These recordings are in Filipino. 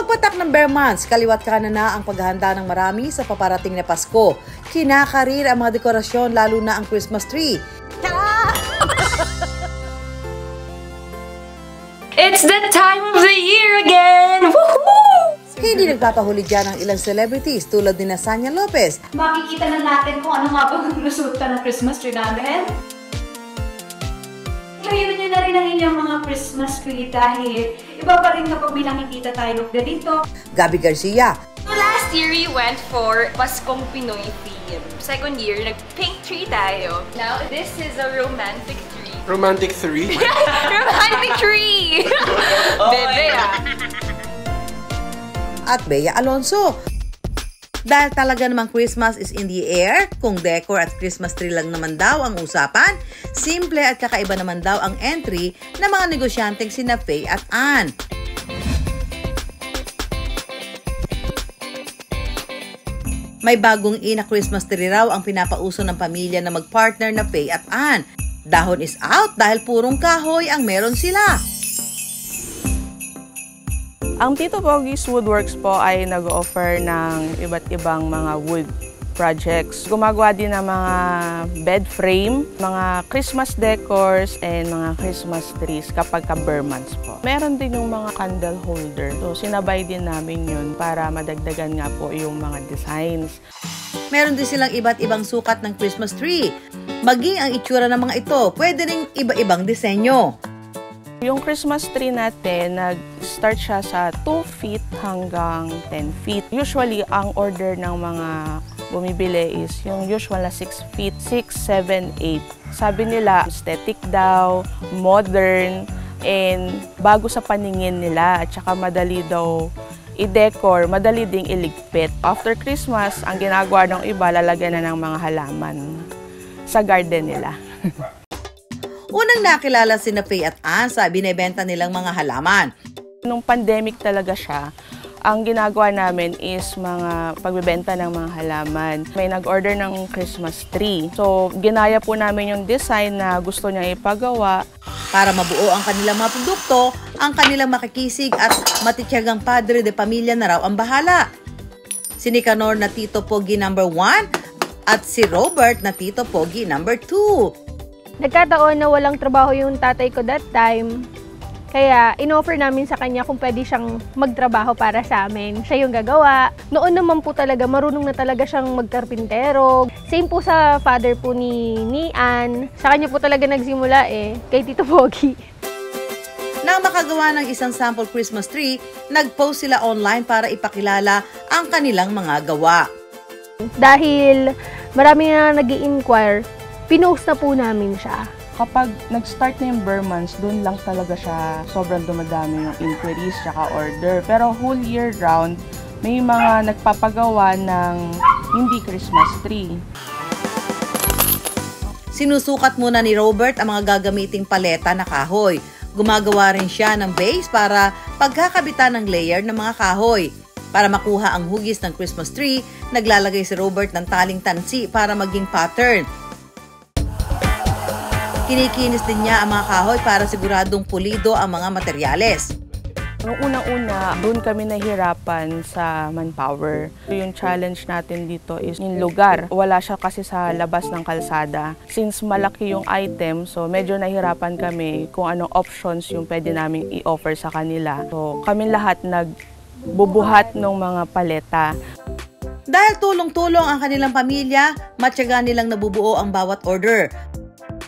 Pagpatak ng bare months, kaliwat kanan na ang paghahanda ng marami sa paparating na Pasko. Kinakarir ang mga dekorasyon, lalo na ang Christmas tree. It's the time of the year again! Woohoo! Hindi nagpapahuli dyan ang ilang celebrities tulad ni Sanya Lopez. Makikita na natin kung ano nga ba ang resulta ng Christmas tree namin. Layunin nyo na rin ang inyong mga Christmas tree dahil iba pa rin kapag may nakikita tayo ganito. Gabi Garcia. So last year, we went for Paskong Pinoy theme. Second year, nag-pink tree tayo. Now, this is a romantic tree. Romantic 3? Romantic tree! Bebe At Bea Alonso. Dahil talaga namang Christmas is in the air, kung decor at Christmas tree lang naman daw ang usapan, simple at kakaiba naman daw ang entry ng mga negosyanteng sina Faye at Ann. May bagong ina Christmas tree raw ang pinapauso ng pamilya na magpartner na Faye at Ann. Dahon is out dahil purong kahoy ang meron sila. Ang Tito Pogi's Woodworks po ay nag-offer ng iba't ibang mga wood projects. Gumagawa din ng mga bed frame, mga Christmas decors, and mga Christmas trees kapag ka-bare months po. Meron din yung mga candle holder. So, sinabay din namin yun para madagdagan nga po yung mga designs. Meron din silang iba't ibang sukat ng Christmas tree. Maging ang itsura ng mga ito, pwede ring iba-ibang disenyo. Yung Christmas tree natin, nag-start siya sa 2 feet hanggang 10 feet. Usually, ang order ng mga bumibili is yung usual na 6 feet, 6, 7, 8. Sabi nila, aesthetic daw, modern, and bago sa paningin nila, at saka madali daw i-decor, madali ding iligpit. After Christmas, ang ginagawa ng iba, lalagyan na ng mga halaman sa garden nila. Unang nakilala sina Faye at Ann sa binebenta nilang mga halaman. Nung pandemic talaga siya, ang ginagawa namin is mga pagbebenta ng mga halaman. May nag-order ng Christmas tree. So, ginaya po namin yung design na gusto niya ipagawa. Para mabuo ang kanilang mga produkto, ang kanilang makikisig at matityagang padre de pamilya na raw ang bahala. Si Nicanor na Tito Pogi No. 1 at si Robert na Tito Pogi No. 2. Nagkataon na walang trabaho yung tatay ko that time. Kaya in-offer namin sa kanya kung pwede siyang magtrabaho para sa amin. Siya yung gagawa. Noon naman po talaga, marunong na talaga siyang magkarpintero. Same po sa father po ni Ann. Sa kanya po talaga nagsimula kay Tito Pogi. Nang makagawa ng isang sample Christmas tree, nag-post sila online para ipakilala ang kanilang mga gawa. Dahil marami na nag-i-inquire, pinost na po namin siya. Kapag nag-start na yung bare months, doon lang talaga siya sobrang dumadami yung inquiries tsaka order. Pero whole year round, may mga nagpapagawa ng hindi Christmas tree. Sinusukat muna ni Robert ang mga gagamiting paleta na kahoy. Gumagawa rin siya ng base para pagkakabitan ng layer ng mga kahoy. Para makuha ang hugis ng Christmas tree, naglalagay si Robert ng taling tansi para maging pattern. Kinikinis din niya ang mga kahoy para siguradong pulido ang mga materyales. Noong unang-una, doon kami nahirapan sa manpower. Yung challenge natin dito is yung lugar. Wala siya kasi sa labas ng kalsada. Since malaki yung item, so medyo nahirapan kami kung anong options yung pwede namin i-offer sa kanila. So kami lahat nagbubuhat ng mga paleta. Dahil tulong-tulong ang kanilang pamilya, matyaga nilang nabubuo ang bawat order.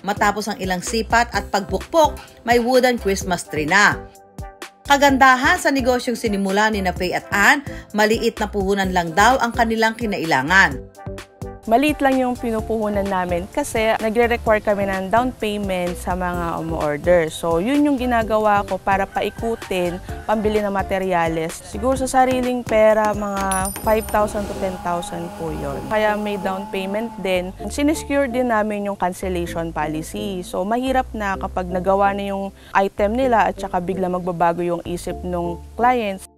Matapos ang ilang sipat at pagbukpok, may wooden Christmas tree na. Kagandahan sa negosyong sinimula ni Faye at Ann, maliit na puhunan lang daw ang kanilang kinailangan. Maliit lang yung pinupuhunan namin kasi nagre-require kami ng down payment sa mga umu-order. So, yun yung ginagawa ko para paikutin, pambili ng materyales. Siguro sa sariling pera, mga 5,000 to 10,000 po yun. Kaya may down payment din. Sinesecure din namin yung cancellation policy. So, mahirap na kapag nagawa na yung item nila at saka bigla magbabago yung isip ng clients.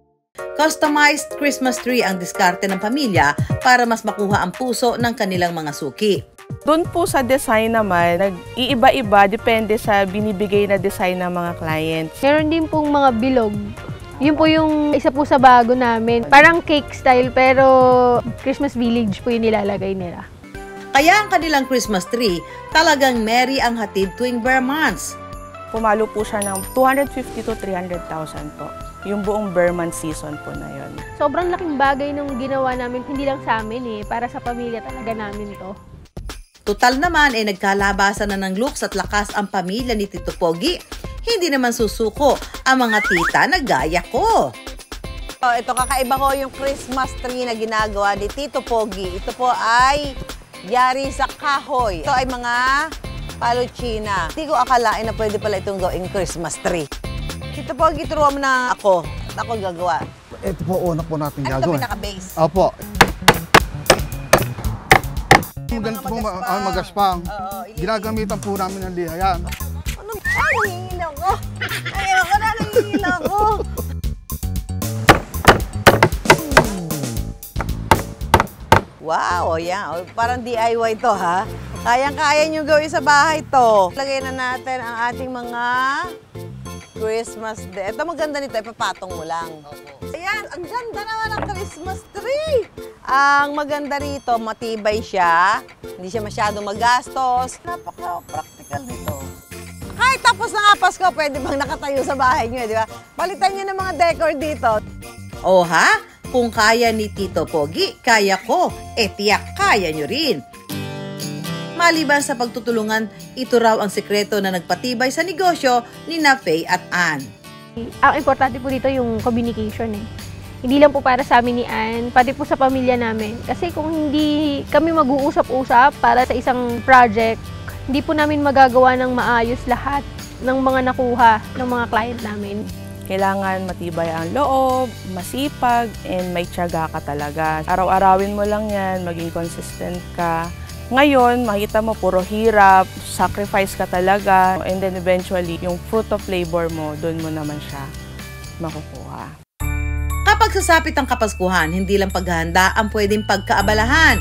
Customized Christmas tree ang diskarte ng pamilya para mas makuha ang puso ng kanilang mga suki. Doon po sa design naman, nag-iiba-iba depende sa binibigay na design ng mga clients. Meron din pong mga bilog Yun po yung isa po sa bago namin. Parang cake style pero Christmas village po yung nilalagay nila. Kaya ang kanilang Christmas tree, talagang merry ang hatid tuwing bare months. Pumalo po siya ng 250 to 300,000 po. Yung buong bare month season po na yun. Sobrang laking bagay nung ginawa namin, hindi lang sa amin para sa pamilya talaga namin to. Total naman ay nagkalabasan na ng looks at lakas ang pamilya ni Tito Pogi. Hindi naman susuko ang mga tita na gaya ko. Ito, kakaiba ko yung Christmas tree na ginagawa ni Tito Pogi. Ito po ay yari sa kahoy. Ito ay mga paluchina. Hindi ko akalain na pwede pala itong gawing Christmas tree. Tito Pogi, turuan mo na ako. At ako gagawa. Ito po, una po natin Ano ito gagawin. pinaka-base? Opo. Ganito po magaspang. Ginagamitan po namin ng liha yan. Ano? Nangingilaw ko. Ayun ko na, nangingilaw ko. Wow, yan. Parang DIY to, ha? Kayang-kaya nyo gawin sa bahay to. Lagay na natin ang ating mga Christmas tree. Ito maganda nito, ipapatong mo lang. Ayan, ang ganda naman ng Christmas tree. Ang maganda rito, matibay siya. Hindi siya masyadong magastos. Napaka-practical nito. Kahit tapos na nga Pasko, pwede bang nakatayo sa bahay nyo, di ba? Palitan nyo ng mga decor dito. O ha? Kung kaya ni Tito Pogi, kaya ko. Tiyak kaya nyo rin. Maliban sa pagtutulungan, ito raw ang sikreto na nagpatibay sa negosyo ni Faye at Ann. Ang importante po dito yung communication Hindi lang po para sa amin ni Ann, pati po sa pamilya namin. Kasi kung hindi kami mag-uusap-usap para sa isang project, hindi po namin magagawa ng maayos lahat ng mga nakuha ng mga client namin. Kailangan matibay ang loob, masipag, and may tiyaga ka talaga. Araw-arawin mo lang yan, maging consistent ka. Ngayon, makita mo puro hirap, sacrifice ka talaga, and then eventually, yung fruit of labor mo, doon mo naman siya makukuha. Kapag sasapit ang Kapaskuhan, hindi lang paghahanda ang pwedeng pagkaabalahan.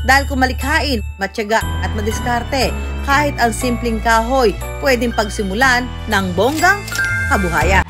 Dahil kung malikhain, matyaga at madiskarte, kahit ang simpleng kahoy, pwedeng pagsimulan ng bonggang kabuhayan.